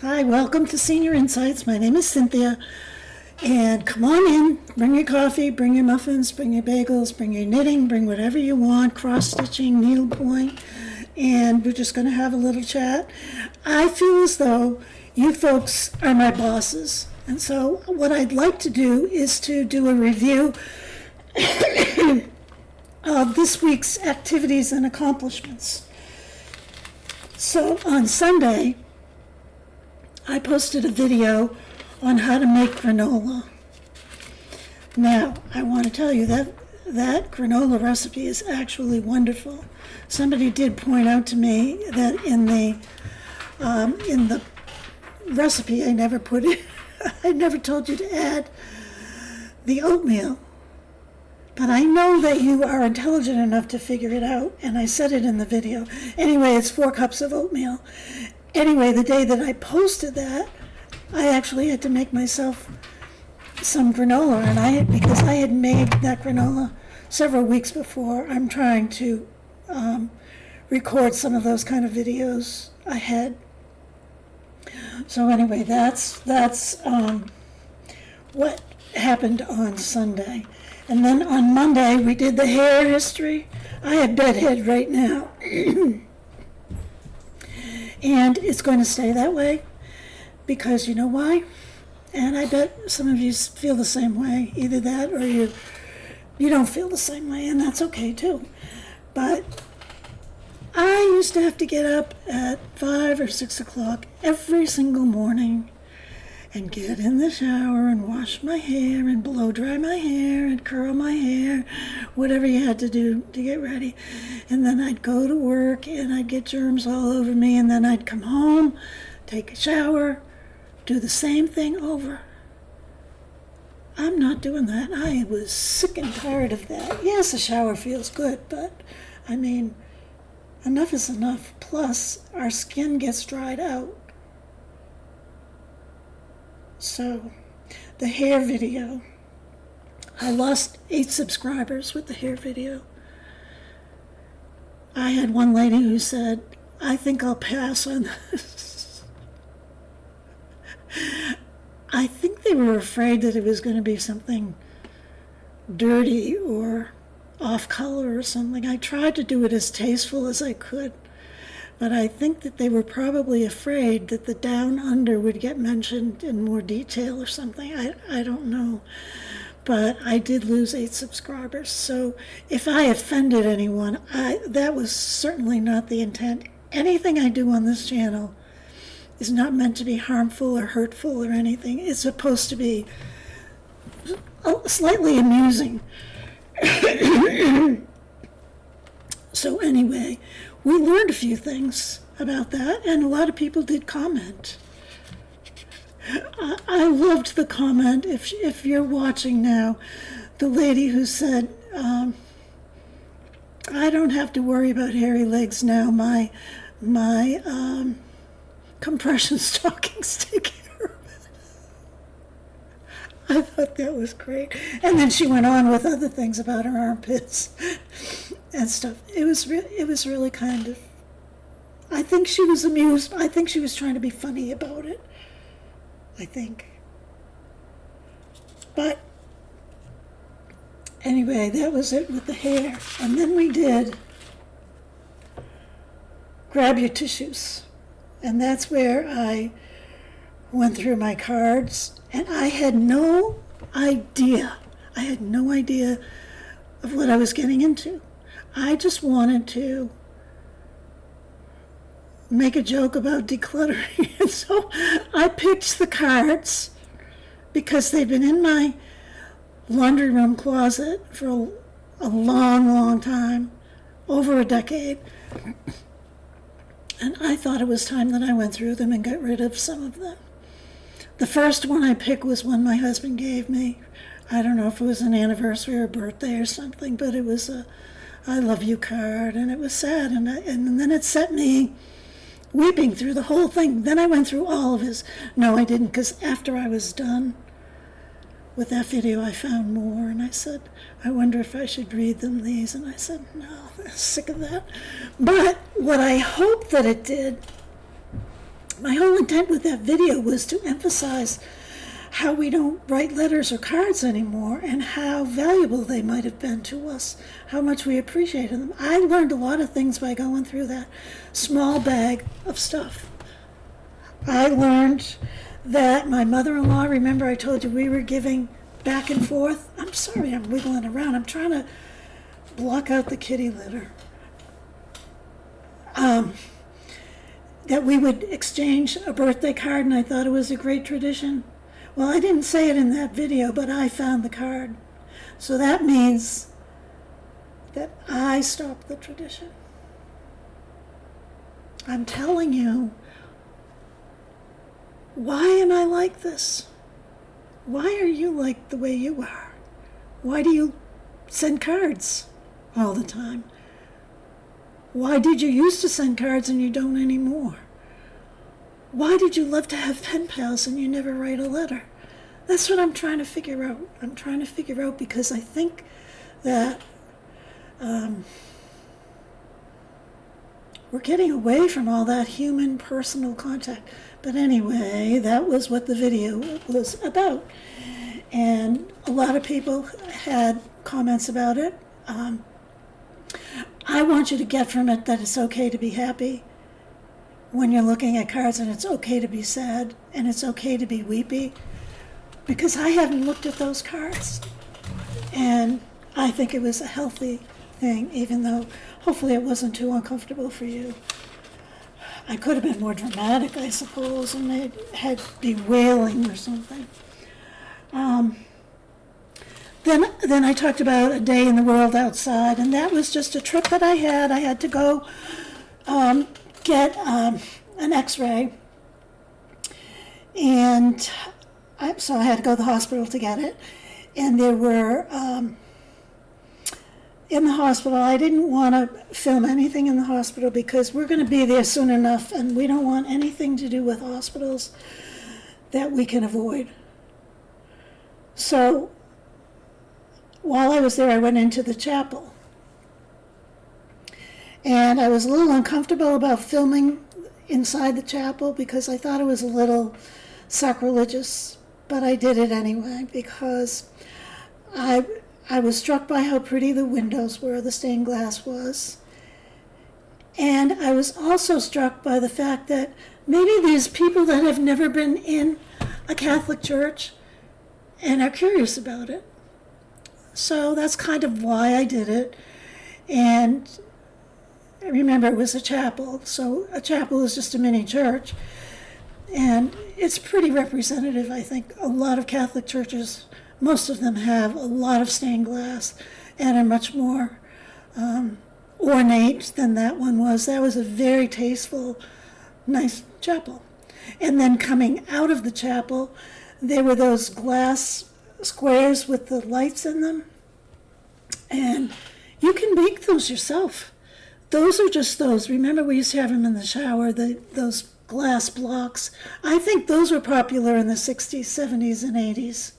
Hi, welcome to Senior Insights. My name is Cynthia. And come on in, bring your coffee, bring your muffins, bring your bagels, bring your knitting, bring whatever you want, cross-stitching, needlepoint, and we're just going to have a little chat. I feel as though you folks are my bosses. And so what I'd like to do is to do a review of this week's activities and accomplishments. So on Sunday, I posted a video on how to make granola. Now, I want to tell you that granola recipe is actually wonderful. Somebody did point out to me that in the recipe I never put it, I never told you to add the oatmeal. But I know that you are intelligent enough to figure it out, and I said it in the video. Anyway, it's 4 cups of oatmeal. Anyway, the day that I posted that, I actually had to make myself some granola, and because I had made that granola several weeks before. I'm trying to record some of those kind of videos ahead. So anyway, that's what happened on Sunday. And then on Monday, we did the hair history. I have bedhead right now. And it's going to stay that way because you know why? And I bet some of you feel the same way. Either that or you don't feel the same way, and that's okay too. But I used to have to get up at 5 or 6 o'clock every single morning and get in the shower and wash my hair and blow dry my hair and curl my hair, whatever you had to do to get ready. And then I'd go to work and I'd get germs all over me, and then I'd come home, take a shower, do the same thing over. I'm not doing that. I was sick and tired of that. Yes, a shower feels good, but I mean, enough is enough. Plus, our skin gets dried out. So, the hair video. I lost 8 subscribers with the hair video. I had one lady who said, I think I'll pass on this. I think they were afraid that it was going to be something dirty or off color or something. I tried to do it as tasteful as I could. But I think that they were probably afraid that the down under would get mentioned in more detail or something. I don't know. But I did lose 8 subscribers. So if I offended anyone, that was certainly not the intent. Anything I do on this channel is not meant to be harmful or hurtful or anything. It's supposed to be slightly amusing. So anyway, we learned a few things about that, and a lot of people did comment. I loved the comment, if you're watching now, the lady who said, I don't have to worry about hairy legs now. My compression stockings take care of it. I thought that was great. And then she went on with other things about her armpits and stuff. It was really kind of, I think she was amused. I think she was trying to be funny about it. I think. But anyway, that was it with the hair. And then we did grab your tissues. And that's where I went through my cards. And I had no idea of what I was getting into. I just wanted to make a joke about decluttering. And so I picked the cards because they've been in my laundry room closet for a long, long time, over a decade. And I thought it was time that I went through them and got rid of some of them. The first one I picked was one my husband gave me. I don't know if it was an anniversary or birthday or something, but it was a I love you card, and it was sad. And then it set me weeping through the whole thing. Then I went through all of his. No, I didn't, because after I was done with that video, I found more, and I said, I wonder if I should read them these. And I said, no, I'm sick of that. But what I hope that it did My whole intent with that video was to emphasize how we don't write letters or cards anymore and how valuable they might have been to us, how much we appreciated them. I learned a lot of things by going through that small bag of stuff. I learned that my mother-in-law, remember I told you we were giving back and forth? I'm sorry, I'm wiggling around. I'm trying to block out the kitty litter. That we would exchange a birthday card, and I thought it was a great tradition. Well, I didn't say it in that video, but I found the card. So that means that I stopped the tradition. I'm telling you, why am I like this? Why are you like the way you are? Why do you send cards all the time? Why did you used to send cards and you don't anymore? Why did you love to have pen pals and you never write a letter? That's what I'm trying to figure out. I'm trying to figure out because I think that we're getting away from all that human personal contact. But anyway, that was what the video was about. And a lot of people had comments about it. I want you to get from it that it's okay to be happy when you're looking at cards, and it's okay to be sad, and it's okay to be weepy, because I haven't looked at those cards, and I think it was a healthy thing, even though hopefully it wasn't too uncomfortable for you. I could have been more dramatic, I suppose, and they had be wailing or something. Then I talked about a day in the world outside, and that was just a trip that I had. I had to go get an x-ray, and so I had to go to the hospital to get it. And there were, in the hospital, I didn't want to film anything in the hospital because we're going to be there soon enough, and we don't want anything to do with hospitals that we can avoid. So while I was there, I went into the chapel. And I was a little uncomfortable about filming inside the chapel because I thought it was a little sacrilegious, but I did it anyway because I was struck by how pretty the windows were, the stained glass was. And I was also struck by the fact that maybe there's people that have never been in a Catholic church and are curious about it. So that's kind of why I did it. And remember, it was a chapel, so a chapel is just a mini church. And it's pretty representative, I think. A lot of Catholic churches, most of them have a lot of stained glass and are much more ornate than that one was. That was a very tasteful, nice chapel. And then coming out of the chapel, there were those glass squares with the lights in them. And you can make those yourself. Those are just those. Remember, we used to have them in the shower, those glass blocks. I think those were popular in the 60s, 70s, and 80s.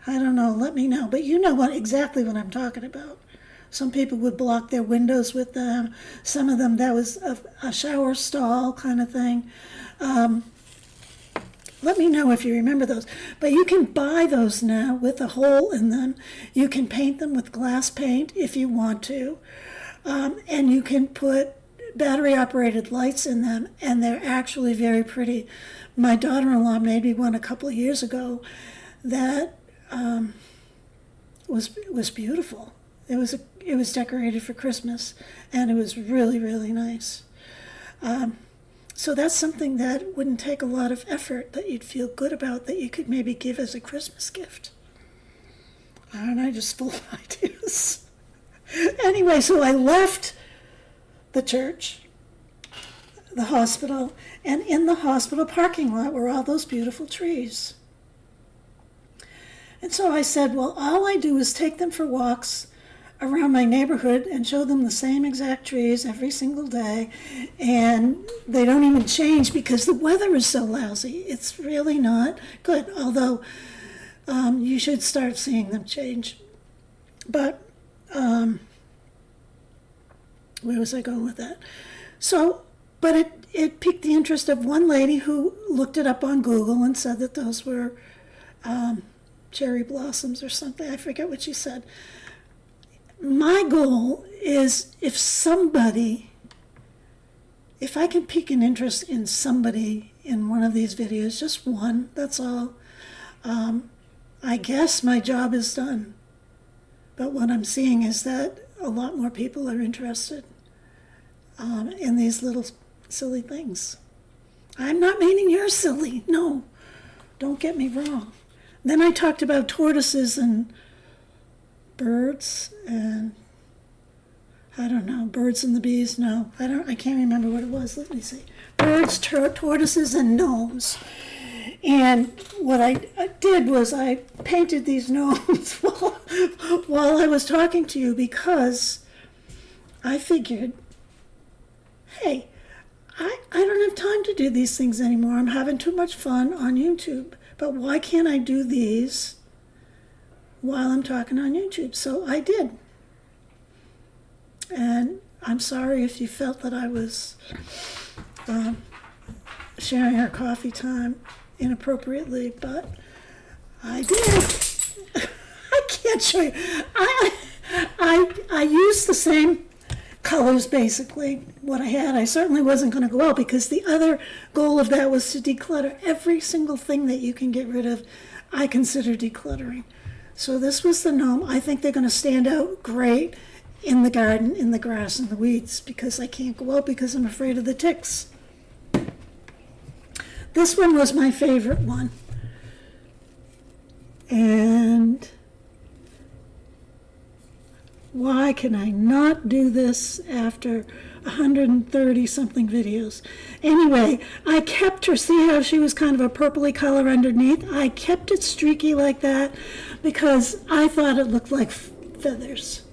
I don't know, let me know. But you know exactly what I'm talking about. Some people would block their windows with them. Some of them, that was a shower stall kind of thing. Let me know if you remember those. But you can buy those now with a hole in them. You can paint them with glass paint if you want to. And you can put battery-operated lights in them, and they're actually very pretty. My daughter-in-law made me one a couple of years ago that was beautiful. It was decorated for Christmas, and it was really, really nice. So that's something that wouldn't take a lot of effort, that you'd feel good about, that you could maybe give as a Christmas gift. Aren't I just full of ideas? Anyway, so I left the church, the hospital, and in the hospital parking lot were all those beautiful trees. And so I said, well, all I do is take them for walks around my neighborhood and show them the same exact trees every single day, and they don't even change because the weather is so lousy. It's really not good, although you should start seeing them change. But where was I going with that? So, but it piqued the interest of one lady who looked it up on Google and said that those were cherry blossoms or something. I forget what she said. My goal is if I can pique an interest in somebody in one of these videos, just one, that's all, I guess my job is done. But what I'm seeing is that a lot more people are interested in these little silly things. I'm not meaning you're silly. No, don't get me wrong. Then I talked about tortoises and birds and I don't know, birds and the bees. No, I can't remember what it was. Let me see. Birds, tortoises, and gnomes. And what I did was I painted these gnomes while I was talking to you because I figured, hey, I don't have time to do these things anymore. I'm having too much fun on YouTube. But why can't I do these while I'm talking on YouTube? So I did. And I'm sorry if you felt that I was sharing our coffee time inappropriately, but I did. I can't show you. I used the same colors, basically, what I had. I certainly wasn't going to go out because the other goal of that was to declutter. Every single thing that you can get rid of, I consider decluttering. So this was the gnome. I think they're going to stand out great in the garden, in the grass and the weeds, because I can't go out because I'm afraid of the ticks. This one was my favorite one. And why can I not do this after 130 something videos? Anyway, I kept her, see how she was kind of a purpley color underneath? I kept it streaky like that because I thought it looked like feathers.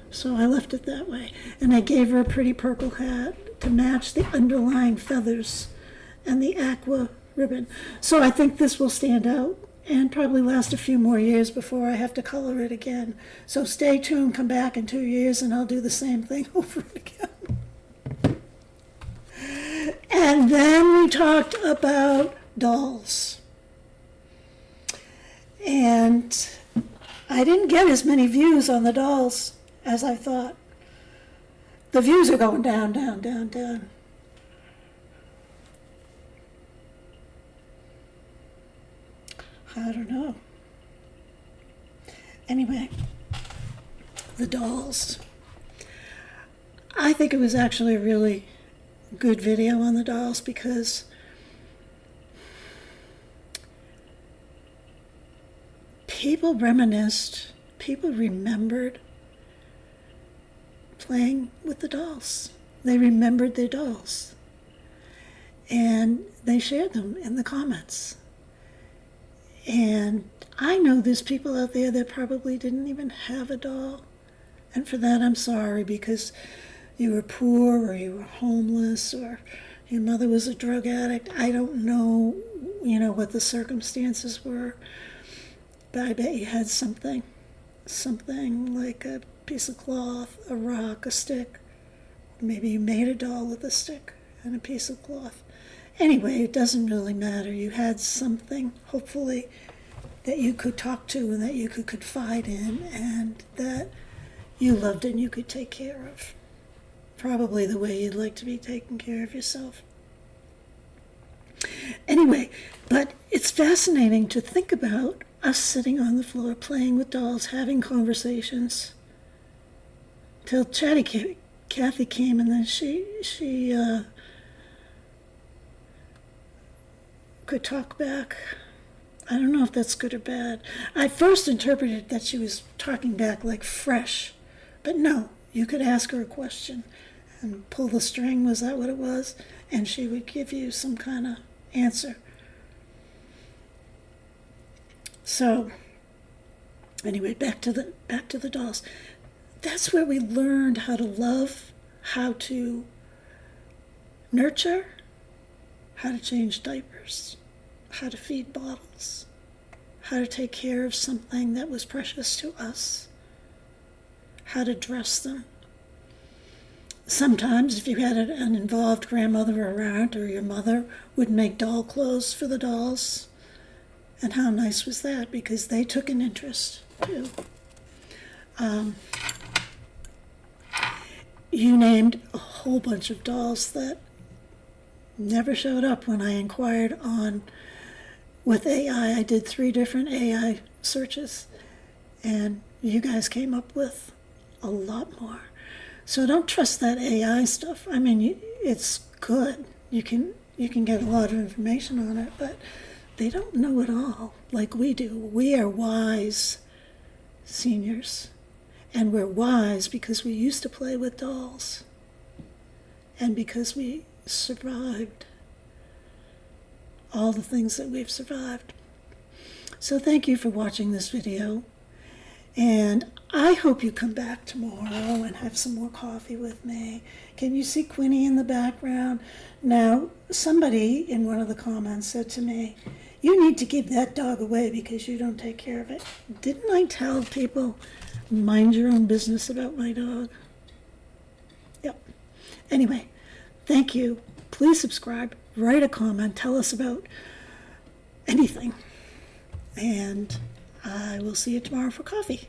So I left it that way. And I gave her a pretty purple hat to match the underlying feathers and the aqua ribbon. So I think this will stand out and probably last a few more years before I have to color it again. So stay tuned, come back in 2 years and I'll do the same thing over again. And then we talked about dolls. And I didn't get as many views on the dolls as I thought. The views are going down, down, down, down. I don't know. Anyway, the dolls. I think it was actually a really good video on the dolls because people reminisced, people remembered playing with the dolls. They remembered their dolls. And they shared them in the comments. And I know there's people out there that probably didn't even have a doll. And for that, I'm sorry, because you were poor or you were homeless or your mother was a drug addict. I don't know, what the circumstances were. But I bet you had something like a piece of cloth, a rock, a stick. Maybe you made a doll with a stick and a piece of cloth. Anyway, it doesn't really matter. You had something, hopefully, that you could talk to and that you could confide in and that you loved and you could take care of. Probably the way you'd like to be taking care of yourself. Anyway, but it's fascinating to think about us sitting on the floor, playing with dolls, having conversations, till Chatty Cathy came and then she could talk back. I don't know if that's good or bad. I first interpreted that she was talking back like fresh, but no, you could ask her a question and pull the string, was that what it was? And she would give you some kind of answer. So, anyway, back to the dolls. That's where we learned how to love, how to nurture, how to change diapers, how to feed bottles, how to take care of something that was precious to us, how to dress them. Sometimes if you had an involved grandmother or aunt, or your mother would make doll clothes for the dolls. And how nice was that? Because they took an interest too. You named a whole bunch of dolls that never showed up when I inquired on with AI. I did 3 different AI searches, and you guys came up with a lot more. So don't trust that AI stuff. I mean, it's good. You can get a lot of information on it, but they don't know it all like we do. We are wise seniors, and we're wise because we used to play with dolls, and because we survived all the things that we've survived. So thank you for watching this video, and I hope you come back tomorrow and have some more coffee with me. Can you see Quinny in the background? Now, somebody in one of the comments said to me, you need to give that dog away because you don't take care of it. Didn't I tell people, mind your own business about my dog? Yep. Anyway, thank you. Please subscribe, write a comment, tell us about anything. And I will see you tomorrow for coffee.